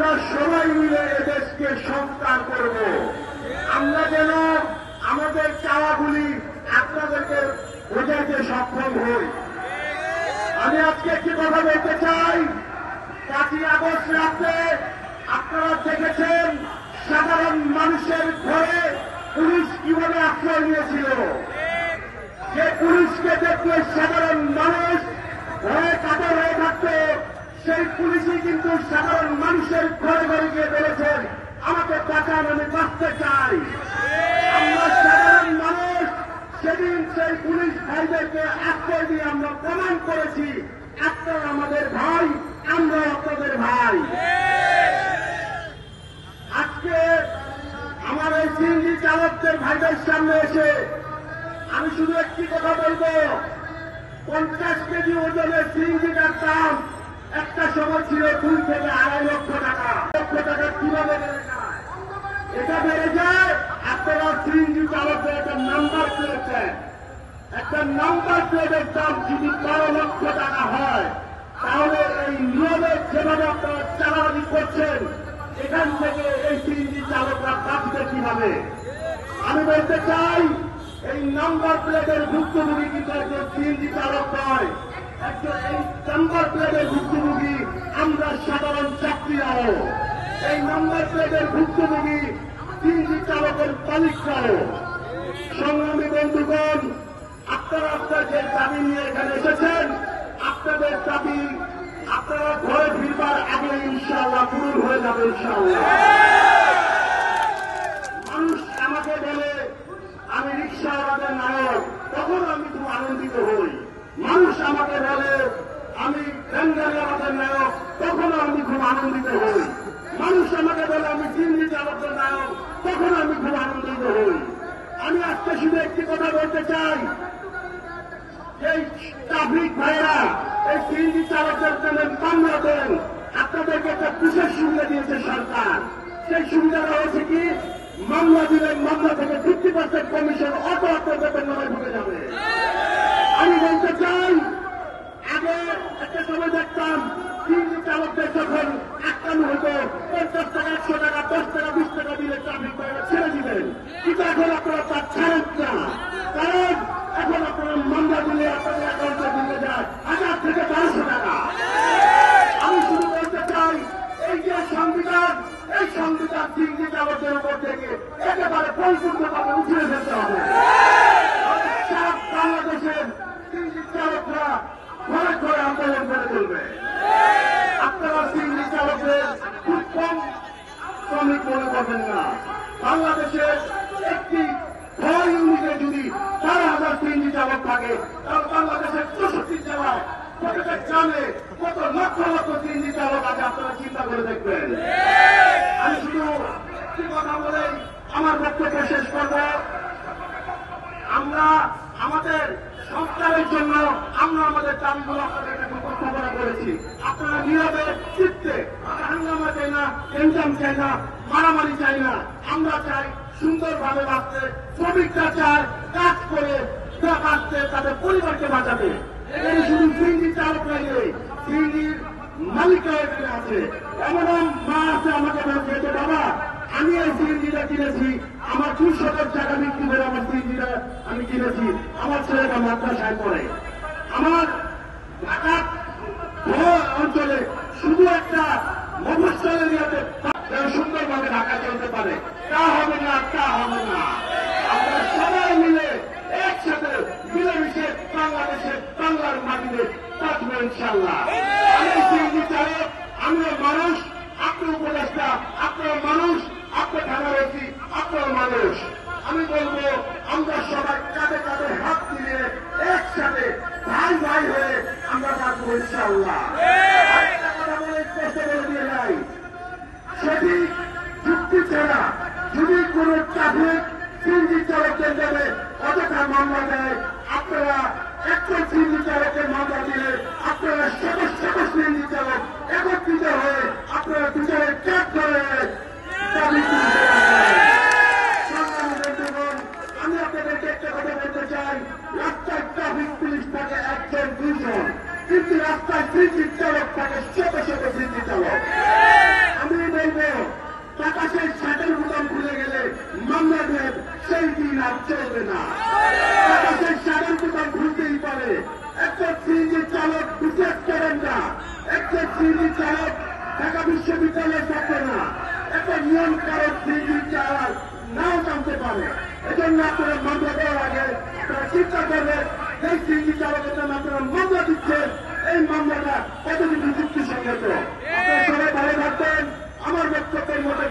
আমরা সবাই মিলে এদেশকে সংস্কার করব। আমরা যেন আমাদের চাওয়াগুলি আপনাদেরকে বোঝাইতে সক্ষম হই। আমি আজকে একটি কথা বলতে চাই। 5ই আগস্ট রাতে আপনারা দেখেছেন সাধারণ মানুষের ঘরে পুলিশ কিভাবে আশ্রয় নিয়েছিল। যে পুলিশকে দেখলে সাধারণ মানুষ ভয়ে কাতর হয়ে থাকত, সেই পুলিশই কিন্তু সাধারণ মানুষের ঘরে ঘরে গিয়ে বলেছেন, আমাকে বাঁচান, আমি বাঁচতে চাই। আমরা সাধারণ মানুষ সেদিন সেই পুলিশ ভাইদেরকে আশ্রয় দিয়ে আমরা প্রমাণ করেছি আপনারা আমাদের ভাই, আমরা আপনাদের ভাই। আজকে আমার এই সিএনজি চালকদের ভাইদের সামনে এসে আমি শুধু একটি কথা বলবো, 50 কেজি ওজনের সিএনজিটার দাম একটা সময় ছিল 2 থেকে 2.5 লক্ষ টাকা। কিভাবে বেড়ে যায়? এটা বেড়ে যায় আপনারা সিএনজি চালকদের একটা নাম্বার প্লেট দেন। একটা নাম্বার প্লেটের দাম যদি 12 লক্ষ টাকা হয়, তাহলে এই নিয়মে যেভাবে আপনারা চালাবাজি করছেন, এখান থেকে এই সিএনজি চালকরা বাঁচবে কিভাবে? আমি বলতে চাই, এই নাম্বার প্লেটের ভুক্তভোগী কিন্তু একজন সিএনজি চালক নয়। একজন এই নাম্বার প্লেটের ভুক্তভোগী আমরা সাধারণ যাত্রীরাও। এই নাম্বার প্লেটের ভুক্তভোগী সিএনজি চালকের মালিকরাও। সংগ্রামী বন্ধুগণ, আপনারা আপনার যে দাবি নিয়ে এখানে এসেছেন, আপনাদের দাবি আপনারা ঘরে ফিরবার আগে ইনশাআল্লাহ পূরণ হয়ে যাবে ইনশাআল্লাহ। মানুষ আমাকে বলে আমি রিক্সাওয়ালাদের নায়ক, তখন আমি খুব আনন্দিত হই। মানুষ আমাকে বলে আমি ভ্যানগাড়িওয়ালাদের নায়ক, তখন আমি খুব আনন্দিত হই। মানুষ আমাকে বলে আমি সিএনজি চালকদের নায়ক, তখন আমি খুব আনন্দিত হই। আমি আজকে শুধু একটি কথা বলতে চাই, এই ট্রাফিক ভাইরা এই সিএনজি চালকদের জন্য মামলা দেন, আপনাদেরকে একটা বিশেষ সুবিধা দিয়েছে সরকার। সেই সুবিধাটা হয়েছে কি, মামলা দিলে মামলা থেকে 50% কমিশন অটো আপনাদের নামে ঢুকে যাবে। আমি বলতে চাই, আগে একটা সময় দেখতাম সিএনজি চালকদের যখন আটকানো হতো 50 টাকা, 100 টাকা, 10 টাকা, 20 টাকা দিলে ট্রাফিক ভাইরা ছেড়ে দিবেন। কিন্তু এখন আপনারা তার ছাড়েন না, কারণ এখন আপনারা মামলা দিলে আপনাদের অ্যাকাউন্টে ঢুকে যায় 1000 থেকে 1200 টাকা। আমি শুধু বলতে চাই, এই যে সংবিধান, এই সংবিধান সিএনজি চালকদের উপর থেকে একেবারে পরিপূর্ণভাবে উঠিয়ে ফেলতে হবে। সারা বাংলাদেশের সিএনজি চালকরা ঘরে ঘরে আন্দোলন করে তুলবে। আপনারা সিএনজি চালকদের খুব কম শ্রমিক মনে করবেন না। বাংলাদেশের একটি ছয় ইউনিটে যদি 4,000 সিএনজি চালক থাকে, তাহলে বাংলাদেশের 64 জেলায় প্রত্যেকটা গ্রামে কত লক্ষ লক্ষ সিএনজি চালক আছে, আপনারা চিন্তা করে দেখবেন। আমি শুধু একটি কথা বলেই আমার বক্তব্য শেষ করব। আমরা আমাদের সংস্কারের জন্য আমরা আমাদের দাবিগুলো আপনাদের উপস্থাপনা করেছি। আপনারা নীরবে চিত্তে হাঙ্গামা চাই না, টেনশন চাই না, মারামারি চাই না। আমরা চাই সুন্দরভাবে বাঁচতে। শ্রমিকরা চায় কাজ করে বাঁচতে, তাদের পরিবারকে বাঁচাতে। এখানে শুধু সিএনজি চালকরাই নেই, সিএনজির মালিকরা এখানে আছে। এমন মা আছে আমাকে বলছে যে বাবা, আমি এই সিএনজিটা কিনেছি, আমার 200 টাকা বিক্রি করে আমার সিএনজিটা আমি কিনেছি, আমার ছেলেটা মাদ্রাসায় পড়ে। আমার ঢাকা অঞ্চলে শুধু একটা মফস্বল এরিয়াতে সুন্দরভাবে ঢাকা চলতে পারে, তা হবে না, তা হবে না। আমরা সবাই মিলে একসাথে মিলেমিশে বাংলাদেশে বাংলার মাটিতে বাঁচবো ইনশাল্লাহ। আমি সিএনজি চালক, আমিও মানুষ, আপনি উপদেষ্টা, আপনার মানুষ, আপনার থানা রয়েছি, আপনার মানুষ। আমি বলবো আমরা সবাই কাঁধে কাঁধে হাত মিলিয়ে একসাথে ভাই ভাই হয়ে আমরা বাঁচবো ইনশাল্লাহ। একটা কথা বলে স্পষ্ট বলে দিয়ে যাই, সঠিক যুক্তি ছাড়া যদি কোন ট্রাফিক সিএনজি চালকদের দেবে অযথা মামলা দেয়, আপনারা একজন সিএনজি চালকের মামলা দিলে আপনারা সদস্য সিএনজি চালক একত্রিত হয়ে আপনারা দুজনে ট্র্যাক করে দাবি তুলতে পারবেন। সংগ্রামী বন্ধুগণ, আমি আপনাদেরকে একটা কথা বলতে চাই, রাস্তায় ট্রাফিক পুলিশ থাকে 1-2 জন, কিন্তু রাস্তায় সিএনজি চালক থাকে শত শত সিএনজি চালক। আমি প্রত্যেক সিএনজি চালক ঢাকা বিশ্ববিদ্যালয়ের ছাত্র না, একটা নিয়ম কারণ সিএনজি চালক নাও জানতে পারে। এজন্য আপনারা মামলা দেওয়ার আগে আপনারা চিন্তা করবেন এই সিএনজি চালকের নামে আপনারা মামলা দিচ্ছেন, এই মামলাটা কতটুকু যুক্তিসঙ্গত। আপনারা সবাই ভালো থাকবেন। আমার বক্তব্যের মধ্যে